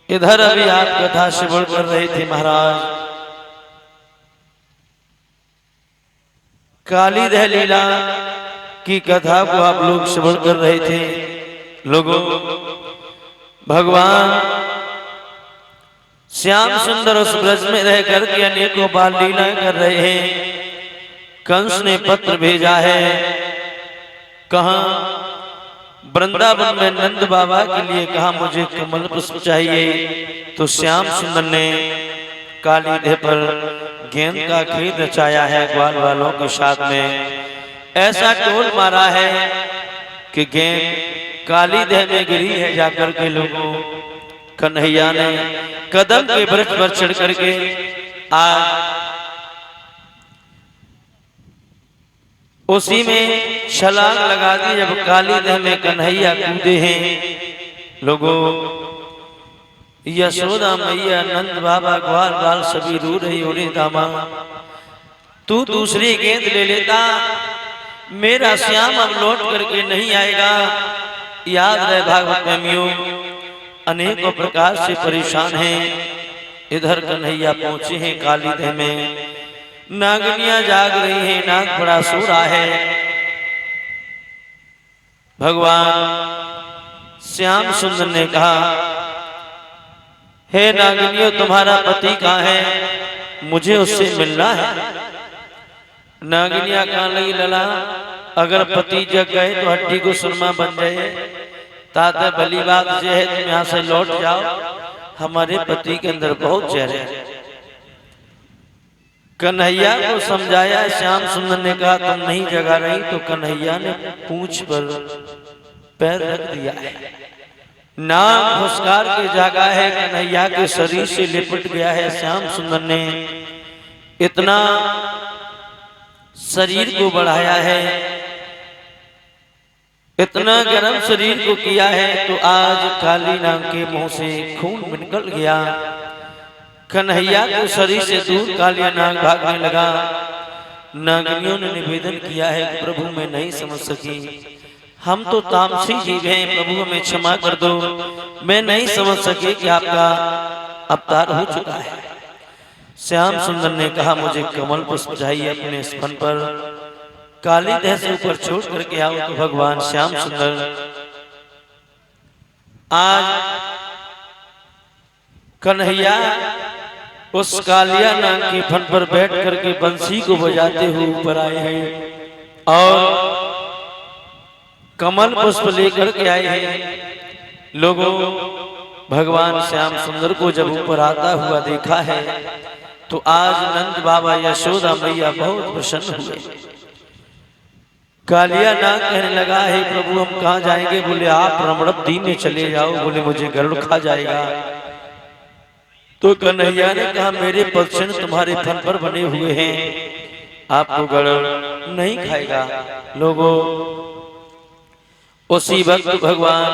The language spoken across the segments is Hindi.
इधर अभी आप कथा श्रवण कर रहे थे महाराज। कालीदह लीला की कथा को आप लोग श्रवण कर रहे थे। लोगों, भगवान श्याम सुंदर उस ब्रज में रह करके अनेकों बाल लीला कर रहे हैं। कंस ने पत्र भेजा है, कहा वृंदावन में नंद बाबा के लिए कहा मुझे कमल पुष्प चाहिए। तो श्याम सुंदर ने कालीदह पर गेंद का खेल रचाया है ग्वाल वालों के साथ में। ऐसा टोल मारा है कि गेंद कालीदह में गिरी है। जाकर के लोगों, कन्हैया ने कदम के वृक्ष पर चढ़ करके आज उसी में छलांग लगा दी। जब कालीदह में कन्हैया कूदे हैं। लोगों, यशोदा मैया, नंद बाबा, ग्वाल बाल सभी रो रही। उन्हें दामा, तू दूसरी गेंद ले लेता, मेरा श्याम अब लौट करके नहीं आएगा। याद रहे भागवत प्रेमियों, अनेकों प्रकार से परेशान हैं। इधर कन्हैया पहुंचे हैं कालीदह में। नागनियां जाग रही हैं, नाग बड़ा सो रहा है। भगवान श्याम सुंदर ने कहा, हे नागनियों, तुम्हारा पति कहाँ है? मुझे उससे मिलना है। नागनियां कहाँ लगी, लला अगर पति जग गए तो हड्डी को सुरमा बन जाए। ताते भली बात यह है तुम यहाँ से लौट जाओ, हमारे पति के अंदर बहुत जहर है। कन्हैया को समझाया। श्याम सुंदर ने कहा तुम नहीं जगा रही। तो कन्हैया ने पूंछ पर पैर रख दिया है, नाक फुसकार के जागा है। कन्हैया के शरीर से लिपट गया है। श्याम सुंदर ने इतना शरीर को बढ़ाया है, इतना गर्म शरीर को किया है, तो आज काली नाग के मुंह से खून निकल गया। कन्हैया के शरीर से दूर कालिया नाग भागने लगा। नागनियों ने निवेदन किया है, प्रभु मैं नहीं समझ सकी, हम तो तामसी जीव हैं, प्रभु हमें क्षमा कर दो, मैं नहीं समझ सके कि आपका अवतार हो चुका है। श्याम सुंदर ने कहा मुझे कमल पुष्प चाहिए अपने स्तन पर, कालीदह से ऊपर छोड़ करके आओ। तो भगवान श्याम सुंदर आज कन्हैया उस कालिया नाग के फन पर बैठ करके बंसी को बजाते हुए ऊपर आए हैं और कमल पुष्प लेकर के आए हैं। लोगों, भगवान श्याम सुंदर को जब ऊपर आता हुआ देखा है तो आज नंद बाबा, यशोदा मैया बहुत प्रसन्न हुए। कालिया नाग कहने लगा, हे प्रभु हम कहाँ जाएंगे? बोले आप रमणद्दी में चले जाओ। बोले मुझे गरुड़ खा जाएगा। तो कन्हैया ने कहा मेरे पक्षण तुम्हारे फन पर बने हुए हैं, आपको गरुड़ नहीं खाएगा। लोगों, उसी वक्त भगवान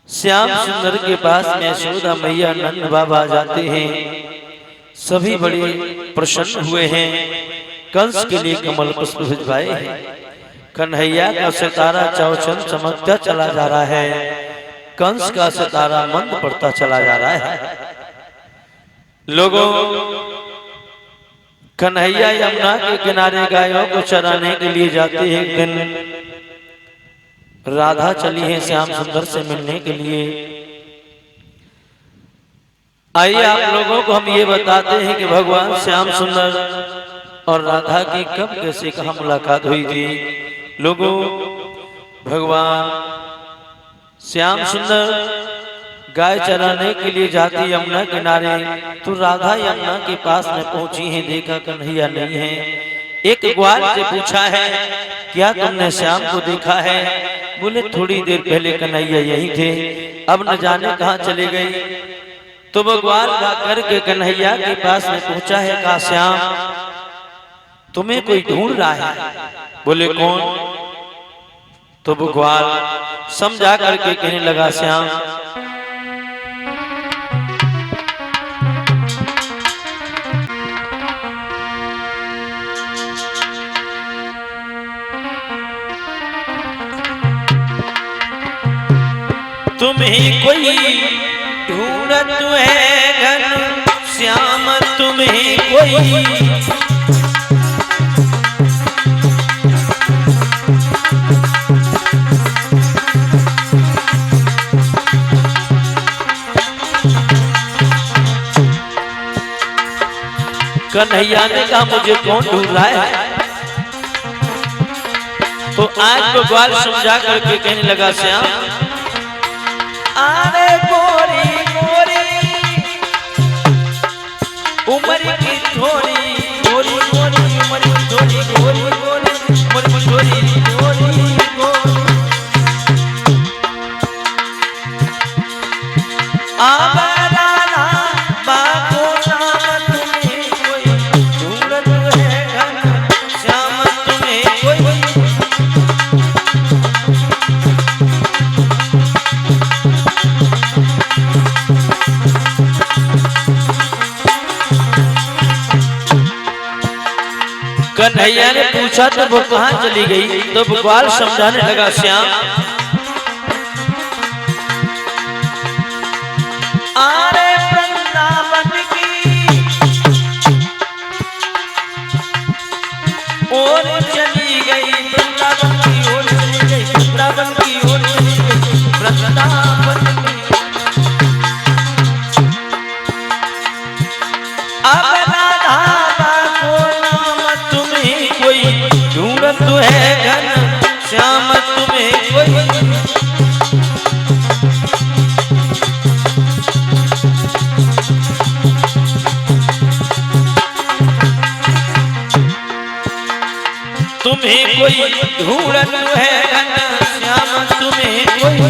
श्याम सुंदर के पास में यशोदा मैया, नंद बाबा जाते हैं। सभी बड़े प्रसन्न हुए हैं। कंस के लिए कमल पुष्प भिजवाए हैं। कन्हैया का सितारा चौचन चमकता चला जा रहा है, कंस का सितारा मंद पड़ता चला जा रहा है। लोगों, कन्हैया यमुना के किनारे गायों को चराने के लिए जाते हैं। एक दिन राधा चली है श्याम सुंदर से मिलने के लिए। आइए आप लोगों को हम ये बताते हैं कि भगवान श्याम सुंदर और राधा की कब कैसे कहाँ मुलाकात हुई थी। लोगों, भगवान श्याम सुंदर गाय चराने के लिए जाती यमुना किनारे, तो राधा यमुना के पास में पहुंची है। देखा कन्हैया नहीं है। एक ग्वाल से पूछा है क्या तुमने श्याम को देखा है? बोले थोड़ी देर पहले कन्हैया यही थे, अब न जाने कहाँ चले गए। तो वो ग्वाल भाग के कन्हैया के पास में पहुंचा है। कहा श्याम तुम्हें कोई ढूंढ रहा है। बोले कौन? तो वो ग्वाल समझा करके कहने लगा श्याम तुम्हें कोई ढूंढत है घन श्याम तुम्हें कोई। कन्हैया ने कहा मुझे कौन ढूंढ रहा है? तो आज को ग्वाल समझा करके कहने लगा श्याम, अरे गोरी गोरी उम्र की थोड़ी, गोरी गोरी उम्र की थोड़ी, गोरी गोरी उम्र की थोड़ी, गोरी गोरी आवारा बाको नाम तुम्हें कोई, ढूंढत है घन श्याम तुम्हें कोई। कन्हैया ने पूछा तो वो कहाँ चली गई? तो ग्वाल समझाने लगा श्याम, आरे वृंदावन की ओर चली गई, वृंदावन की ओर चली गई, वृंदावन की ओर चली गई, वृंदावन की। अब राधा को नाम तुम्हें कोई, ढूंढत है घन श्याम तुम्हें कोई। तुम्हें कोई ढूंढत है घन श्याम तुम्हें कोई।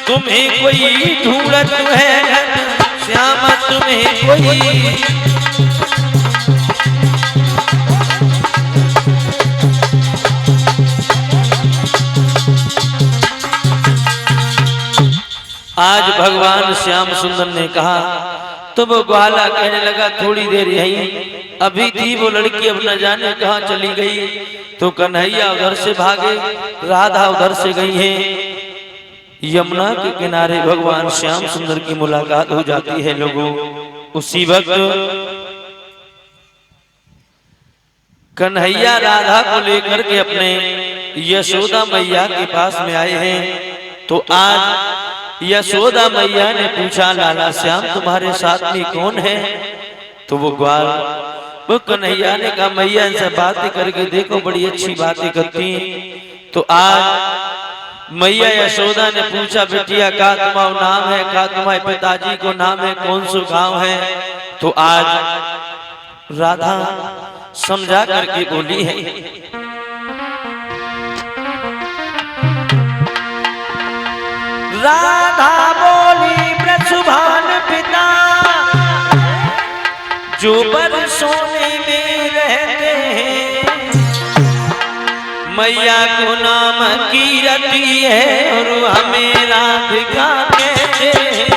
तुम्हें कोई ढूंढत है घन श्याम तुम्हें कोई। आज भगवान श्याम सुंदर ने कहा तो वो ग्वाला कहने लगा थोड़ी देर यही अभी थी वो लड़की, अब न जाने कहाँ चली गई। तो कन्हैया उधर से भागे, राधा उधर से गई है। यमुना के किनारे भगवान श्याम सुंदर की मुलाकात हो जाती है लोगों। उसी वक्त कन्हैया राधा को लेकर के अपने यशोदा मैया के पास में आए हैं। तो आज यशोदा मैया ने पूछा, लाला श्याम तुम्हारे साथ में कौन है? तो वो ग्वाल वो कन्हैया ने कहा, मैया इनसे बातें करके देखो, बड़ी अच्छी बातें करती हैं। तो आज मैया यशोदा ने पूछा, बेटिया का तुम्हारा नाम है, का तुम्हारे पिताजी को नाम है, कौन सा गांव है? तो आज राधा समझा करके बोली है, राधा बोली ब्रजभान पिता जो बरसोने में रहते हैं, मैया को नाम कीरती है और हमें राधिका कहते हैं।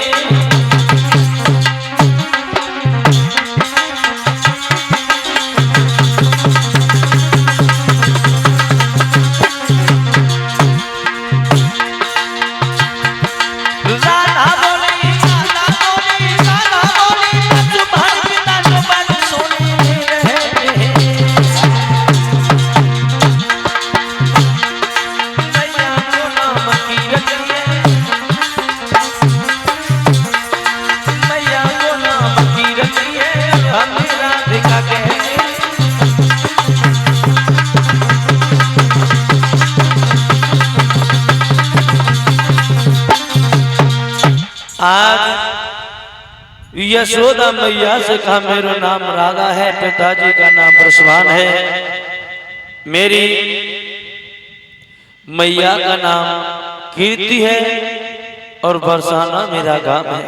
आज यशोदा मैया से कहा, मेरा नाम राधा है, पिताजी का नाम बृषभान है, मेरी मैया का नाम कीर्ति है और बरसाना मेरा गांव है।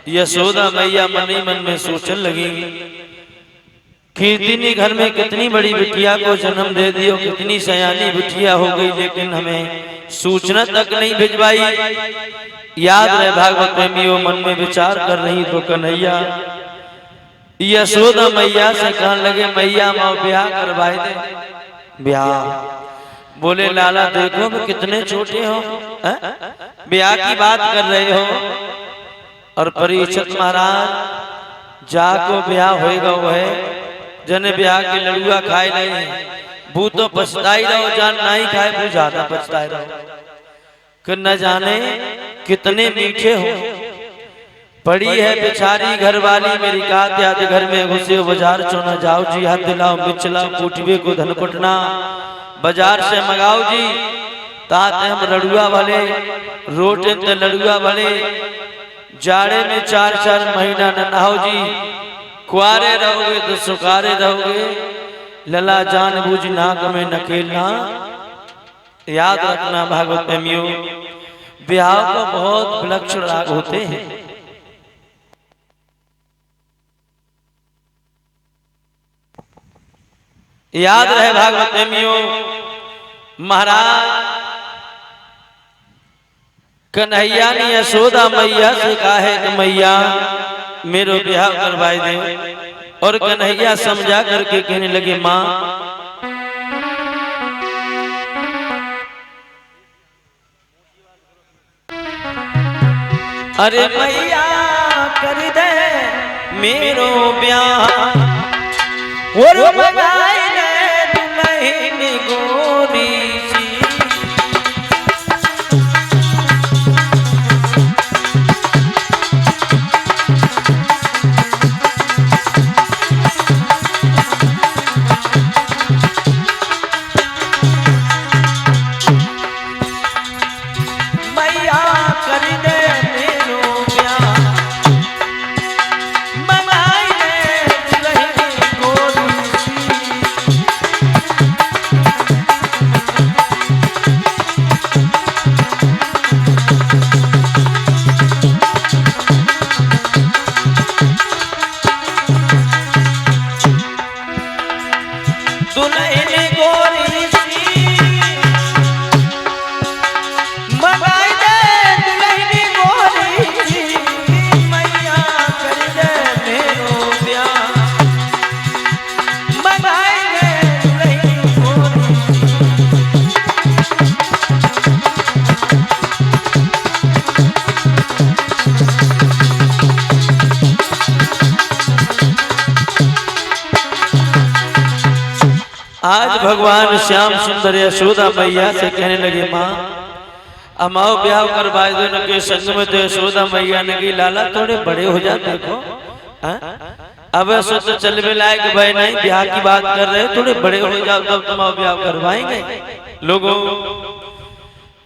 यशोदा मैया मन ही मन में सोचने लगी, कीर्ति ने घर में कितनी बड़ी बिटिया को जन्म दे दियो, कितनी सयानी बिटिया हो गई, लेकिन हमें सूचना तक नहीं भिजवाई। याद रहे भागवत प्रेमियों, मन में विचार कर रही तो कन्हैया यशोदा मैया से कहने लगे मैया माँ ब्याह करवाए दे। ब्याह बोले लाला देखो मैं कितने छोटे हो, ब्याह की बात कर रहे हो। और परीक्षित महाराज जाको ब्याह होएगा वो है जने ब्याह के लड़ुआ खाए नहीं वो तो पछताई रहो, जान नहीं खाए वो ज्यादा पछताए रहो कि न जाने कितने मीठे हो। पड़ी है बेचारी घरवाली मेरी कात याद घर में घुसे बाजार चोना जाओ जी हाथ दिलाओ मिचला कूटवे को धन कुटना बाजार से मंगाओ जी ताते हम लड़ुआ वाले रोटे ते लड़ुआ वाले जाड़े में 4-4 महीना न नहाओ जी, कुआरे रहोगे तो सुखारे रहोगे, लला जान बूझ नाक में नकेलना। याद रखना भागवत प्रेमियों ब्याह को बहुत विलक्षण राग होते हैं। याद रहे भागवत प्रेमियों महाराज कन्हैया ने यशोदा मैया से कहा है कि मैया मेरो ब्याह करवाए दे। और कन्हैया समझा करके कहने लगे माँ अरे मैया कर दे मेरो ब्याह और बनाए दे दुल्हन गोरी सी। आज भगवान श्याम सुंदर यशोदा मैया से कहने लगे माँ अमाओ ब्याह करवाए दो न के संग में। तो यशोदा मैया ने कही लाला थोड़े बड़े हो जाते देखो, अब ऐसा तो चल में लायक भाई नहीं ब्याह की बात कर रहे थोड़े बड़े हो जाओ तब तुम ब्याह करवाएंगे। लोगों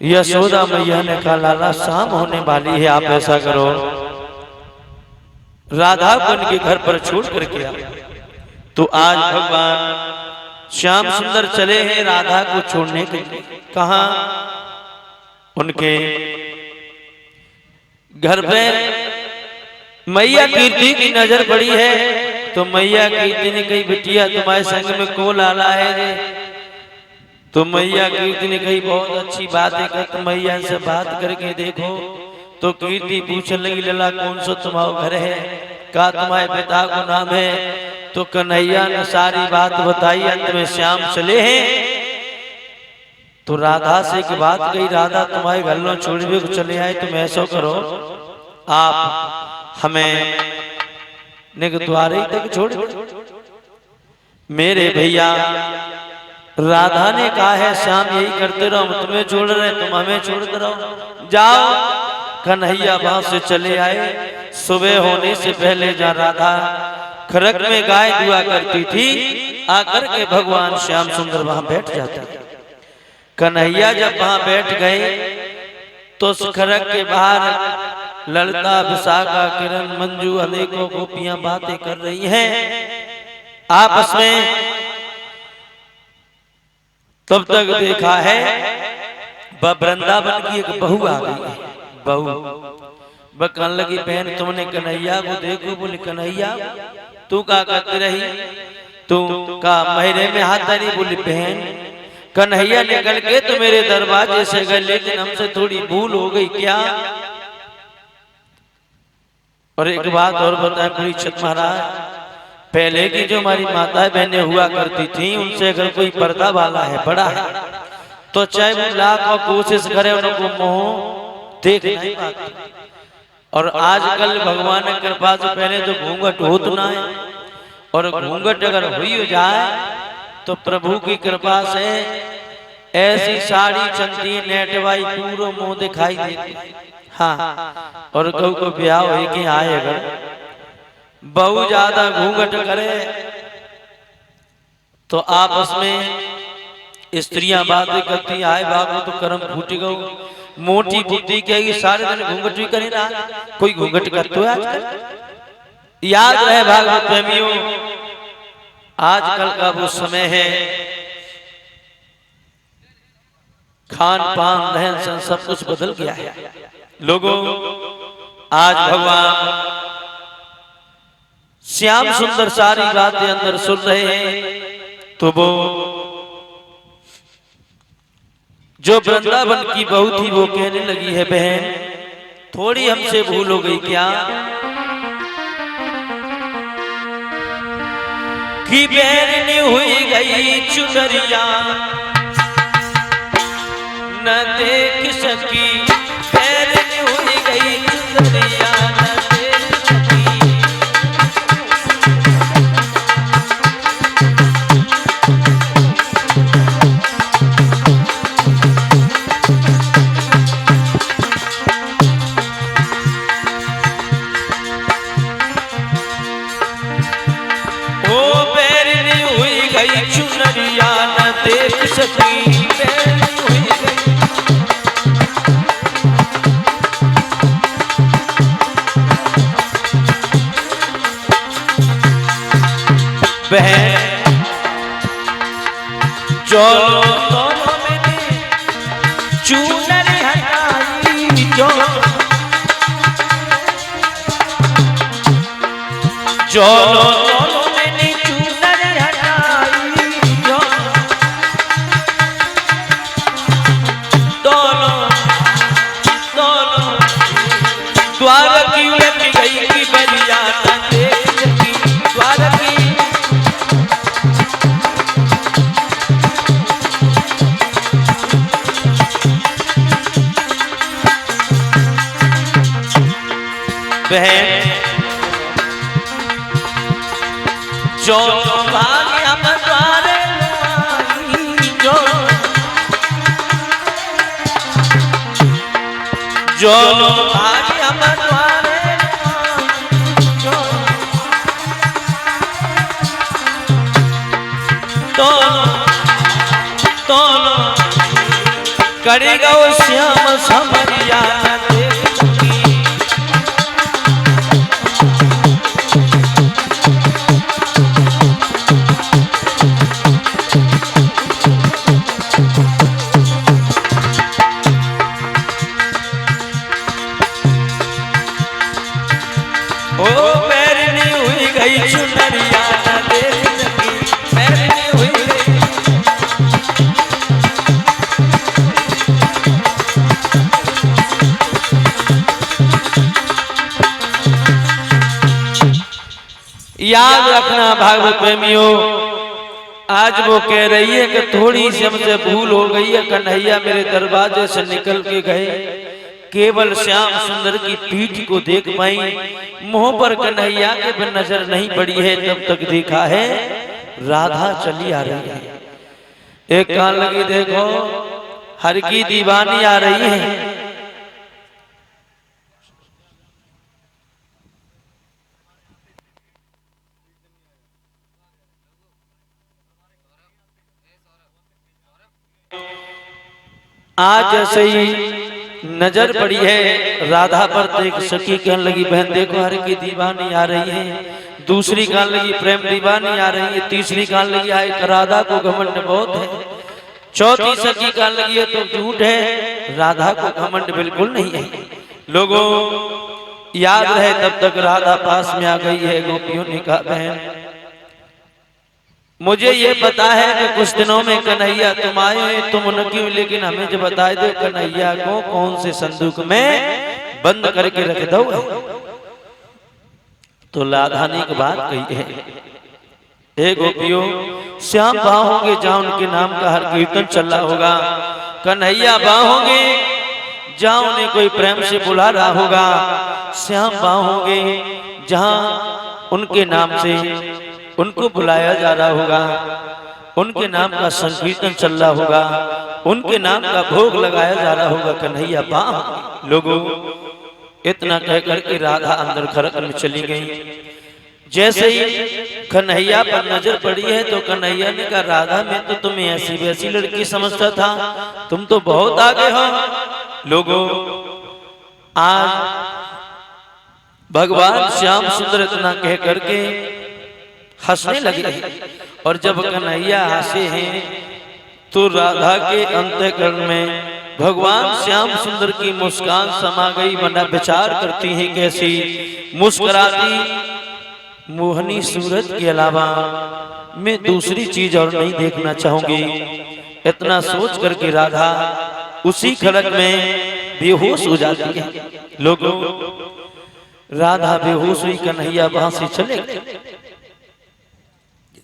यशोदा मैया ने कहा लाला शाम होने वाली है, आप ऐसा करो राधा को उनके घर पर छोड़ करके आओ। तो आज भगवान श्याम सुंदर चले हैं राधा को छोड़ने के लिए। कहा उनके घर पे मैया कीर्ति की नजर पड़ी है। तो मैया कीर्ति ने कही बिटिया तुम्हारे संग में कौन आला है। तो मैया कीर्ति ने कही बहुत अच्छी बात है कर मैया से बात करके देखो। तो कीर्ति पूछने लगी लला कौन सा तुम्हारा घर है, कहा तुम्हारे पिता को नाम है। तो कन्हैया ने सारी बात बताई। अंत में श्याम चले हैं तो राधा से की बात कही राधा तुम्हारे घर में छोड़ने को चले आए तुम ऐसा करो आप हमें द्वारे तक छोड़ मेरे भैया। राधा ने कहा है श्याम यही करते रहो, हम तुम्हें छोड़ रहे तुम हमें छोड़ते रहो, जाओ। कन्हैया वहां से चले आए। सुबह होने से पहले जहाँ राधा खरक में गाय दुआ करती थी आकर के भगवान श्याम सुंदर वहां बैठ जाते। कन्हैया जब वहां बैठ गए तो खरक के बाहर ललिता विशाखा किरण मंजू अनेकों गोपियां बातें कर रही हैं आपस में। तब तक देखा है वृंदावन की एक बहू आ गई है। बहू कहने लगी बहन तुमने कन्हैया को देखो। बोले कन्हैया तू क्या करती रही, तू का मेरे में हाथ धरी। बोली बहन कन्हैया निकल के तो मेरे दरवाजे से गए लेकिन हमसे थोड़ी भूल हो गई क्या। और एक बात और बताएं परीक्षित महाराज पहले की जो हमारी माताएं बहनें हुआ करती थी, उनसे अगर कोई पर्दा वाला है, बड़ा है, तो चाहे वो लाख और कोशिश करे उनको मुंह देख नहीं पाते। और आजकल भगवान की कृपा से पहले तो घूंघट होता ना है, और घूंघट अगर हुई हो जाए तो प्रभु की कृपा से ऐसी साड़ी चलती नेटवाई पूरा मुंह दिखाई देती। हाँ, और कहू को ब्याह हो कि आए अगर बहुत ज्यादा घूंघट करे तो आपस में स्त्रियां बातें करती, आए बाबू तो कर्म फूट गो, मोटी बुद्धि कहेगी सारे दिन घूंघट भी करे ना, कोई घूंघट करते हो आजकल। याद रहे भागवत प्रेमियों, आजकल का वो समय है, खान पान रहन सहन सब कुछ बदल गया है। लोगों आज भगवान श्याम सुंदर सारी बातें अंदर सुन रहे हैं, तो वो जो वृंदावन की बहू थी वो कहने लगी है, बहन थोड़ी हमसे भूल हो गई क्या कि बैरनी हुई गई चुनरिया न देख सकी, बैरनी हुई गई चुनरिया न देख सकी। ओ बैरनी हुई गई चुनरिया न देख सकी, बहन जो दोनों में चूनर हटाई, जो दोनों में चूनर हटाई, जो दोनों द्वार की उलट गई की बलिया न देख सकी, द्वार की बहन जो भाग्य हम द्वारे लाई, जो भाग्य हम द्वारे लाई, दोनों करेगा वो श्याम समरिया न देख सकी। चुनरिया न देख सकी, बैरनी हुई गई। याद रखना भागवत प्रेमियों, आज वो कह रही है कि थोड़ी सी हमसे भूल हो गई है, कन्हैया मेरे दरवाजे से निकल के गए, केवल श्याम सुंदर की पीठ को देख पाई, मुंह पर कन्हैया के पर नजर नहीं पड़ी है, तब तक देखा है राधा चली आ रही है। एक कान लगी देखो हर की दीवानी आ रही है। आज जैसे ही नजर पड़ी है राधा पर, देख सखी कहने लगी बहन देखो हर की दीवानी आ रही है, दूसरी कान लगी प्रेम दीवानी आ रही है, तीसरी कान लगी आए राधा को घमंड बहुत है, चौथी सखी कान लगी है तो झूठ है, राधा को घमंड बिल्कुल नहीं है। लोगों याद रहे तब तक राधा पास में आ गई है। गोपियों ने कहा बहन मुझे ये पता है कि कुछ दिनों में कन्हैया तुम आए, तुम न क्यों, लेकिन हमें जो बताए दो कन्हैया को कौन से संदूक में बंद करके रख दो। तो राधा ने एक बात कही है, हे गोपियों, श्याम वहां होंगे जहां उनके नाम का हर कीर्तन चल रहा होगा। कन्हैया वहां होंगे जहां उन्हें कोई प्रेम से बुला रहा होगा। श्याम वहां होंगे जहां उनके नाम से उनको बुलाया जा रहा होगा, उनके नाम का संकीर्तन चल रहा होगा, उनके नाम का भोग लगाया जा रहा होगा। कन्हैया वहां। लोगों, इतना कहकर के राधा अंदर खरक में चली गई। जैसे ही कन्हैया पर नजर पड़ी है तो कन्हैया ने कहा, राधा मैं तो तुम्हें ऐसी वैसी लड़की समझता था, तुम तो बहुत आगे हो। लोगों, आज भगवान श्याम सुंदर इतना कह करके हंसने लगे। और जब कन्हैया हंसे हैं तो राधा के अंतःकरण में भगवान श्याम सुंदर की मुस्कान समा गई। बना विचार करती हैं कैसी मुस्कुराती मोहनी सूरत के अलावा मैं दूसरी चीज और नहीं देखना चाहूंगी। इतना सोच करके राधा उसी खड़क में बेहोश हो जाती है। लोगों, राधा बेहोश हुई, कन्हैया वहां से चले गए।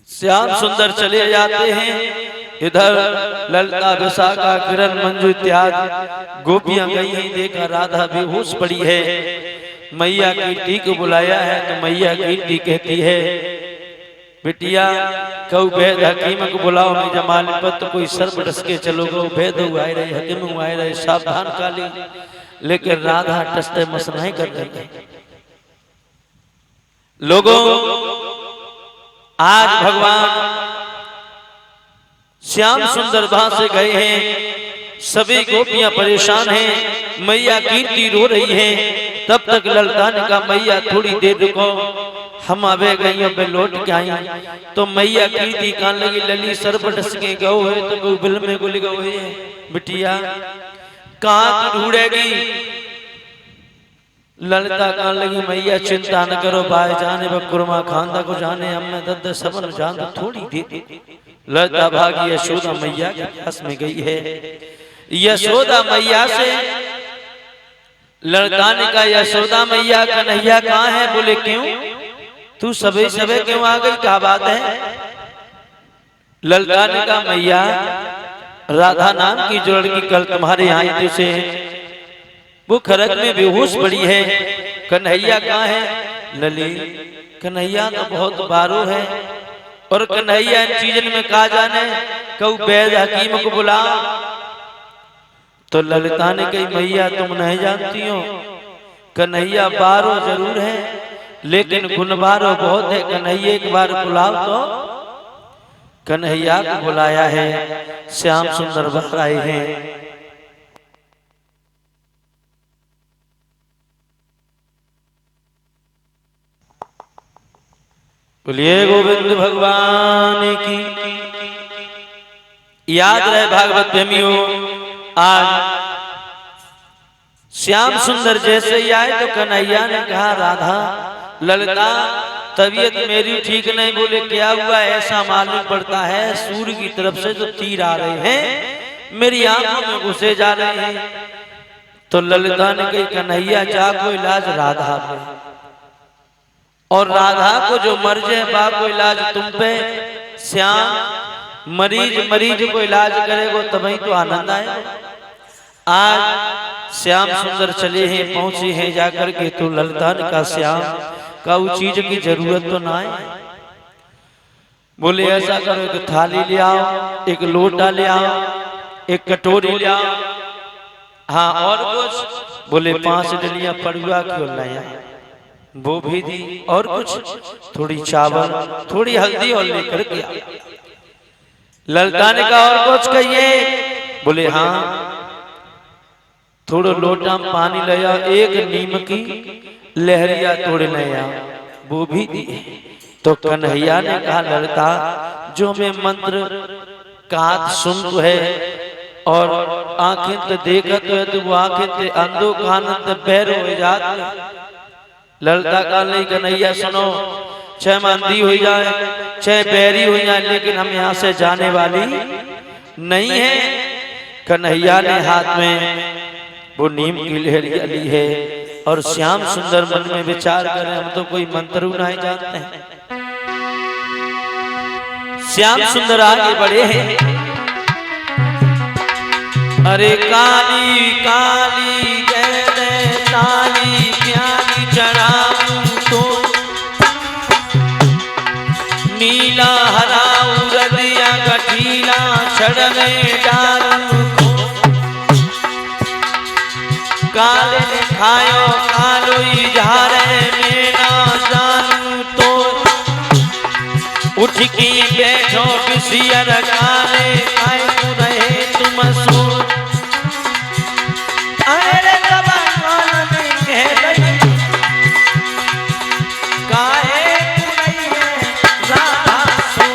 श्याम सुंदर चले जाते हैं। इधर ललता, विशाखा, किरण, मंजू इत्यादि गोपियां गई हैं। देखा राधा बेहोश पड़ी है। मैया कीर्ति को बुलाया है तो मैया कीर्ति कहती है, बिटिया कऊ वैद हकीम को बुलाओ। मैं जमाल पर तो कोई सर्प डस के चलोगे, वैद हुआए रहे, हकीम हुआए रहे, सावधान काली। लेकिन राधा टसते मसनाई कर रही है। लोगों, आज भगवान श्याम सुंदर वहां से गए हैं। सभी गोपियां परेशान हैं। मैया कीर्ति रो रही है। तब तक ललता ने कहा, मैया थोड़ी देर रुको, हम आवे गई पे लौट के आई। तो मैया कीर्ति कान लगी, लली सर्प डस के गौ है तो गौ बिल में गोली गौ है। बिटिया कहाँ ढूंढेगी? ललिता कान लगी, मैया चिंता न करो, बाय जाने बकुरमा खानदा को जाने, हम मैं दद सबन जान थोड़ी दे। ललिता भागी यशोदा मैया के पास में गई है। यशोदा मैया से ललिता ने कहा, यशोदा मैया कन्हैया कहाँ है? बोले क्यों, तू सबे सबे क्यों आ गई, क्या बात है? ललिता ने कहा, मैया राधा नाम की जो लड़की कल तुम्हारे यहाँ आई थी वो खरक में बेहोश पड़ी है। कन्हैया कहाँ है? लली, कन्हैया तो बहुत बारो है और कन्हैया इन चीजन में कहा जाने, कऊ वैद हकीम को बुला। तो ललिता ने कही, मैया तुम नहीं जानती हो, कन्हैया बारो जरूर है लेकिन गुणबारो बहुत है। कन्हैया एक बार बुलाओ। तो कन्हैया को बुलाया है। श्याम सुंदर बाहर आए हैं। बोलिए गोविंद भगवान की। याद रहे भागवत प्रेमियों, आज श्याम सुंदर जैसे ही आए तो कन्हैया ने कहा, राधा ललिता तबीयत मेरी ठीक नहीं। बोले क्या हुआ? ऐसा मालूम पड़ता है सूर्य की तरफ से जो तीर आ रहे हैं मेरी आंखों में घुसे जा रहे हैं। तो ललिता ने कही, कन्हैया जा को इलाज राधा पे, और राधा को जो मर्ज है बा को इलाज तुम पे। श्याम मरीज को इलाज करेगो तभी तो आनंद आएगा। आज श्याम सुंदर चले हैं, पहुंचे हैं जाकर के। तो ललिता ने कहा, श्याम का वो चीज की जरूरत तो ना है। बोले ऐसा करो, एक थाली ले आओ, एक लोटा ले आओ, एक कटोरी ले आओ। हाँ और कुछ? बोले 5 डलियां पड़ुआ क्यों लाया, वो भी दी। और कुछ? थोड़ी चावल, थोड़ी हल्दी और लेकर के। ललिता ने कहा, और कुछ कहिए? बोले हाँ, थोड़ा लोटा पानी ले आओ, एक नीम की लहरिया तोड़ ले आओ, वो भी दी। तो कन्हैया ने कहा, ललिता जो मैं मंत्र कात सुन है और आंखें तो देखत है तो वो आंखें ते अंधो कानन ते बहरो हो जात। ललिता का नहीं, कन्हैया सुनो, चाहे मंदी हो जाए चाहे बैरी हो जाए, लेकिन हम यहाँ से जाने वाली नहीं है। कन्हैया ने हाथ में वो नीम की लहरिया ली है और श्याम सुंदर मन में विचार करें, हम तो कोई मंत्र नहीं जानते हैं। श्याम सुंदर आगे बढ़े हैं। अरे काली काली जय जय ताली प्याली चढ़ाऊं तो नीला हरा उरदिया गठीला चढ़ने डालूं को काले ने खायो कालो इजहारे में ना जानूं तो उठ के बैठो किसियर काले आए रहे तुम सो अरे कबाल में कह रही काहे कुड़ैया राधा सो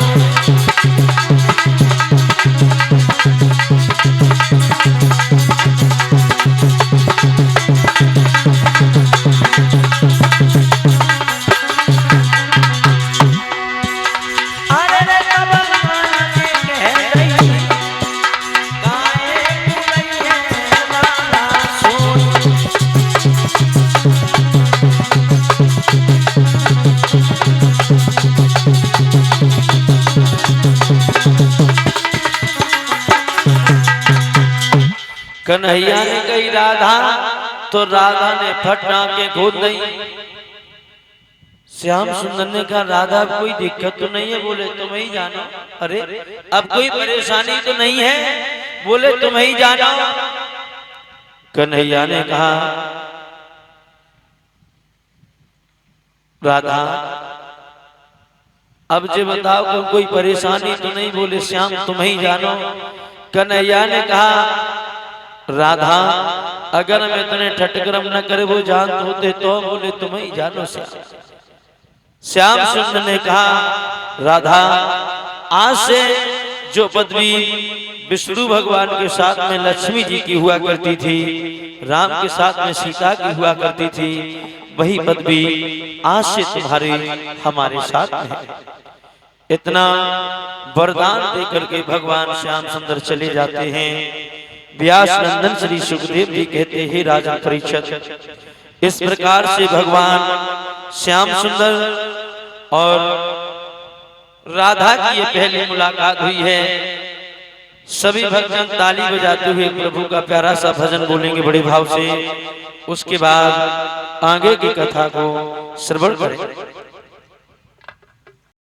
कन्हैया ने कही राधा, तो राधा ने फट के खोद दी। श्याम सुंदर ने कहा राधा कोई दिक्कत तो नहीं है? बोले तुम ही जानो। अरे अब कोई परेशानी तो नहीं है? बोले तुम ही जानो। कन्हैया ने कहा राधा अब जो बताओ कि कोई परेशानी तो नहीं? बोले श्याम तुम ही जानो। कन्हैया ने कहा राधा अगर मैं तुम्हें ठटकरम न करे वो जान होते तो? बोले तुम ही जानो श्याम। श्याम सुंदर ने कहा राधा आज से जो पदवी विष्णु भगवान के साथ में लक्ष्मी जी की हुआ करती थी, राम के साथ में सीता की हुआ करती थी, वही पदवी आज से तुम्हारे हमारे साथ में है। इतना वरदान देकर के भगवान श्याम सुंदर चले जाते हैं। व्यास नंदन श्री सुखदेव जी कहते हैं राजा परीक्षित, इस प्रकार से भगवान श्याम सुंदर और राधा की ये पहली मुलाकात हुई है। सभी भक्तजन ताली बजाते हुए प्रभु का प्यारा सा भजन बोलेंगे बड़े भाव से। उसके बाद आगे की कथा को श्रवण करें।